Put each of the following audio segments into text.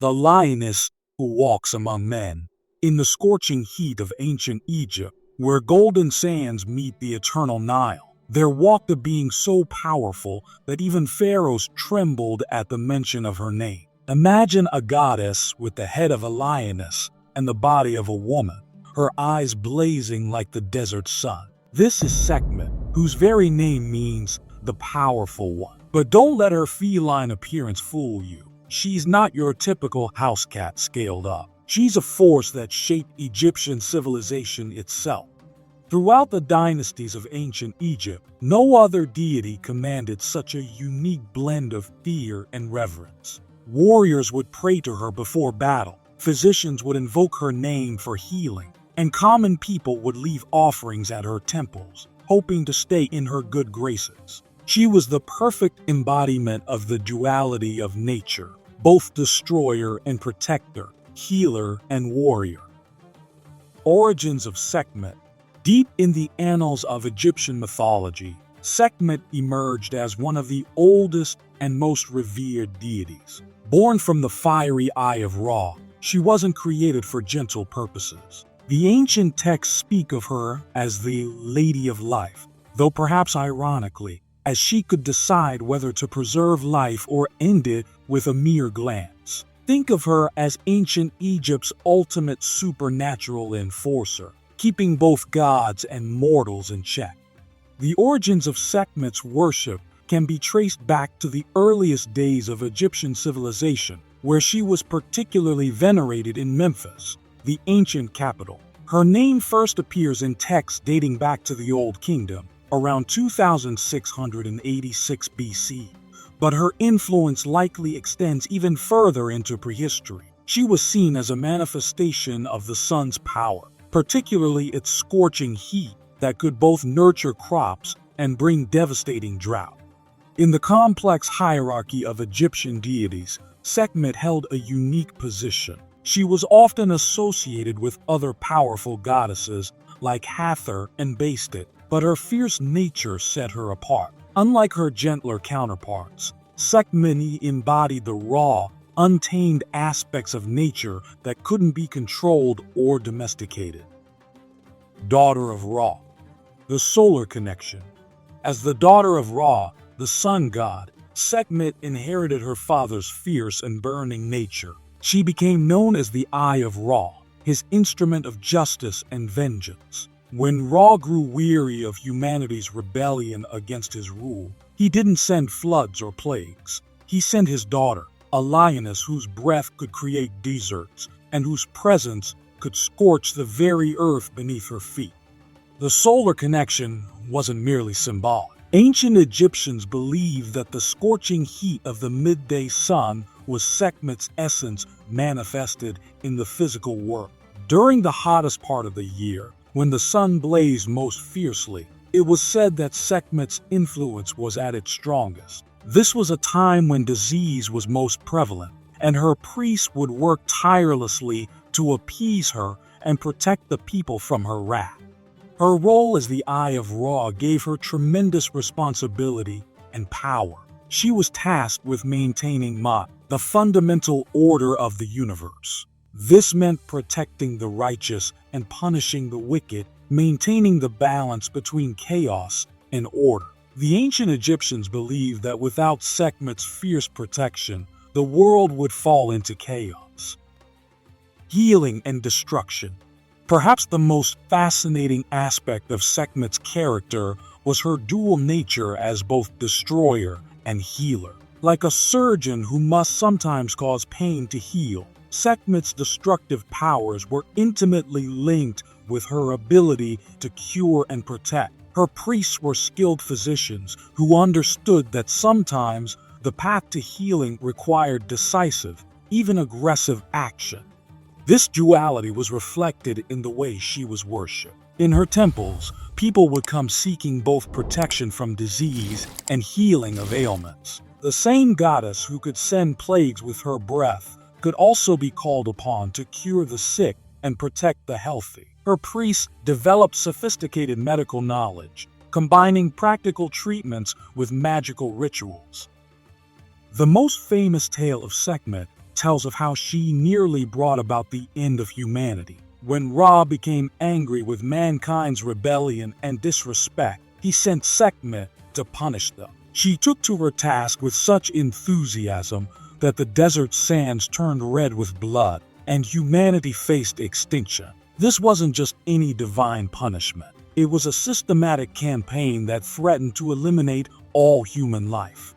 the lioness who walks among men. In the scorching heat of ancient Egypt, where golden sands meet the eternal Nile, there walked a being so powerful that even pharaohs trembled at the mention of her name. Imagine a goddess with the head of a lioness and the body of a woman, her eyes blazing like the desert sun. This is Sekhmet, whose very name means the powerful one. But don't let her feline appearance fool you. She's not your typical house cat scaled up. She's a force that shaped Egyptian civilization itself. Throughout the dynasties of ancient Egypt, no other deity commanded such a unique blend of fear and reverence. Warriors would pray to her before battle, physicians would invoke her name for healing, and common people would leave offerings at her temples, hoping to stay in her good graces. She was the perfect embodiment of the duality of nature, both destroyer and protector, healer and warrior. Origins of Sekhmet. Deep in the annals of Egyptian mythology, Sekhmet emerged as one of the oldest and most revered deities. Born from the fiery eye of Ra, she wasn't created for gentle purposes. The ancient texts speak of her as the Lady of Life, though perhaps ironically, as she could decide whether to preserve life or end it with a mere glance. Think of her as ancient Egypt's ultimate supernatural enforcer, keeping both gods and mortals in check. The origins of Sekhmet's worship can be traced back to the earliest days of Egyptian civilization, where she was particularly venerated in Memphis, the ancient capital. Her name first appears in texts dating back to the Old Kingdom, around 2686 BC, but her influence likely extends even further into prehistory. She was seen as a manifestation of the sun's power, particularly its scorching heat that could both nurture crops and bring devastating drought. In the complex hierarchy of Egyptian deities, Sekhmet held a unique position. She was often associated with other powerful goddesses like Hathor and Bastet, but her fierce nature set her apart. Unlike her gentler counterparts, Sekhmet embodied the raw, untamed aspects of nature that couldn't be controlled or domesticated. Daughter of Ra. The solar connection. As the daughter of Ra, the sun god, Sekhmet inherited her father's fierce and burning nature. She became known as the Eye of Ra, his instrument of justice and vengeance. When Ra grew weary of humanity's rebellion against his rule, he didn't send floods or plagues. He sent his daughter, a lioness whose breath could create deserts and whose presence could scorch the very earth beneath her feet. The solar connection wasn't merely symbolic. Ancient Egyptians believed that the scorching heat of the midday sun was Sekhmet's essence manifested in the physical world. During the hottest part of the year, when the sun blazed most fiercely, it was said that Sekhmet's influence was at its strongest. This was a time when disease was most prevalent, and her priests would work tirelessly to appease her and protect the people from her wrath. Her role as the Eye of Ra gave her tremendous responsibility and power. She was tasked with maintaining Ma'at, the fundamental order of the universe. This meant protecting the righteous and punishing the wicked, maintaining the balance between chaos and order. The ancient Egyptians believed that without Sekhmet's fierce protection, the world would fall into chaos. Healing and destruction. Perhaps the most fascinating aspect of Sekhmet's character was her dual nature as both destroyer and healer. Like a surgeon who must sometimes cause pain to heal, Sekhmet's destructive powers were intimately linked with her ability to cure and protect. Her priests were skilled physicians who understood that sometimes the path to healing required decisive, even aggressive action. This duality was reflected in the way she was worshipped. In her temples, people would come seeking both protection from disease and healing of ailments. The same goddess who could send plagues with her breath could also be called upon to cure the sick and protect the healthy. Her priests developed sophisticated medical knowledge, combining practical treatments with magical rituals. The most famous tale of Sekhmet tells of how she nearly brought about the end of humanity. When Ra became angry with mankind's rebellion and disrespect, he sent Sekhmet to punish them. She took to her task with such enthusiasm that the desert sands turned red with blood, and humanity faced extinction. This wasn't just any divine punishment. It was a systematic campaign that threatened to eliminate all human life.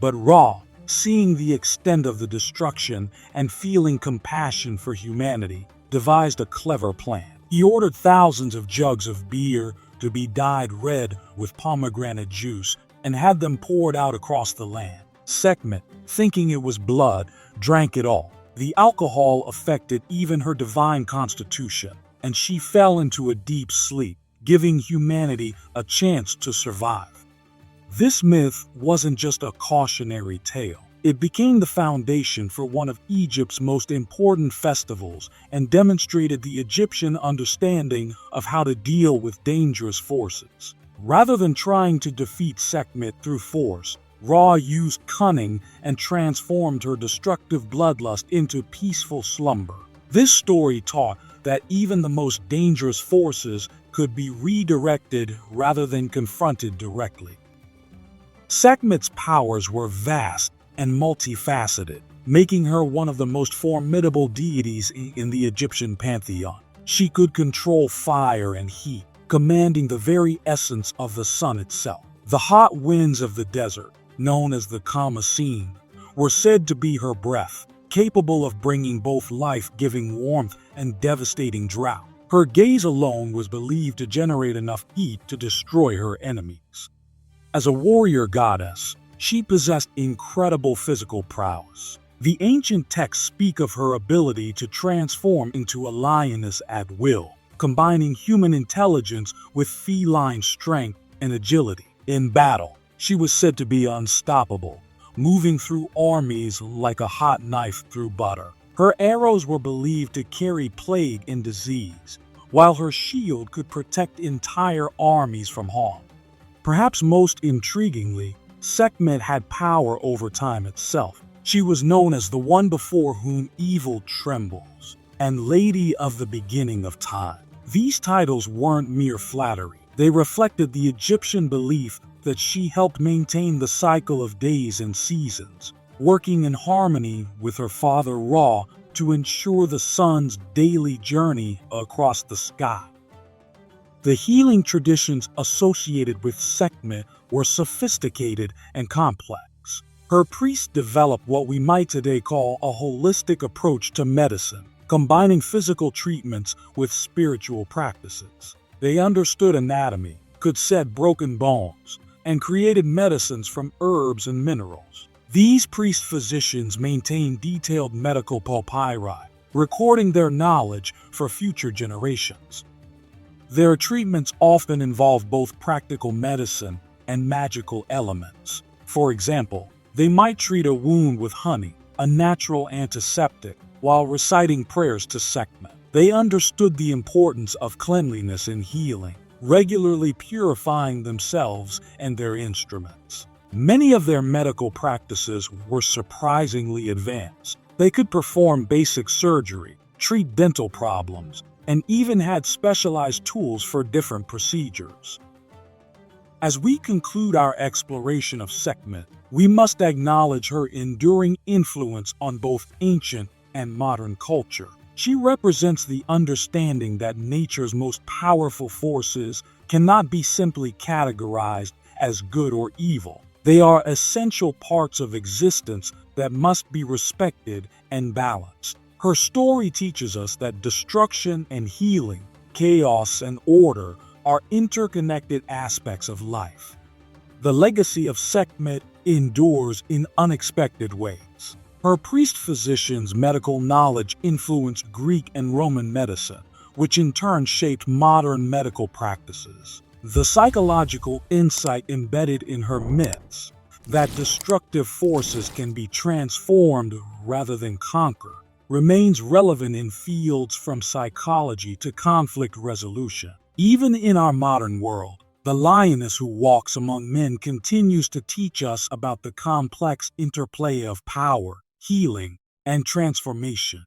But Ra, seeing the extent of the destruction and feeling compassion for humanity, devised a clever plan. He ordered thousands of jugs of beer to be dyed red with pomegranate juice and had them poured out across the land. Sekhmet, thinking it was blood, drank it all. The alcohol affected even her divine constitution, and she fell into a deep sleep, giving humanity a chance to survive. This myth wasn't just a cautionary tale. It became the foundation for one of Egypt's most important festivals and demonstrated the Egyptian understanding of how to deal with dangerous forces. Rather than trying to defeat Sekhmet through force, Ra used cunning and transformed her destructive bloodlust into peaceful slumber. This story taught that even the most dangerous forces could be redirected rather than confronted directly. Sekhmet's powers were vast and multifaceted, making her one of the most formidable deities in the Egyptian pantheon. She could control fire and heat, commanding the very essence of the sun itself. The hot winds of the desert, known as the Kamasin, were said to be her breath, capable of bringing both life-giving warmth and devastating drought. Her gaze alone was believed to generate enough heat to destroy her enemies. As a warrior goddess, she possessed incredible physical prowess. The ancient texts speak of her ability to transform into a lioness at will, combining human intelligence with feline strength and agility. In battle, she was said to be unstoppable, moving through armies like a hot knife through butter. Her arrows were believed to carry plague and disease, while her shield could protect entire armies from harm. Perhaps most intriguingly, Sekhmet had power over time itself. She was known as the one before whom evil trembles, and Lady of the Beginning of Time. These titles weren't mere flattery. They reflected the Egyptian belief that she helped maintain the cycle of days and seasons, working in harmony with her father Ra to ensure the sun's daily journey across the sky. The healing traditions associated with Sekhmet were sophisticated and complex. Her priests developed what we might today call a holistic approach to medicine, combining physical treatments with spiritual practices. They understood anatomy, could set broken bones, and created medicines from herbs and minerals. These priest-physicians maintained detailed medical papyri, recording their knowledge for future generations. Their treatments often involve both practical medicine and magical elements. For example, they might treat a wound with honey, a natural antiseptic, while reciting prayers to Sekhmet. They understood the importance of cleanliness in healing, regularly purifying themselves and their instruments. Many of their medical practices were surprisingly advanced. They could perform basic surgery, treat dental problems, and even had specialized tools for different procedures. As we conclude our exploration of Sekhmet, we must acknowledge her enduring influence on both ancient and modern culture. She represents the understanding that nature's most powerful forces cannot be simply categorized as good or evil. They are essential parts of existence that must be respected and balanced. Her story teaches us that destruction and healing, chaos and order are interconnected aspects of life. The legacy of Sekhmet endures in unexpected ways. Her priest-physicians' medical knowledge influenced Greek and Roman medicine, which in turn shaped modern medical practices. The psychological insight embedded in her myths, that destructive forces can be transformed rather than conquered, remains relevant in fields from psychology to conflict resolution. Even in our modern world, the lioness who walks among men continues to teach us about the complex interplay of power, healing, and transformation.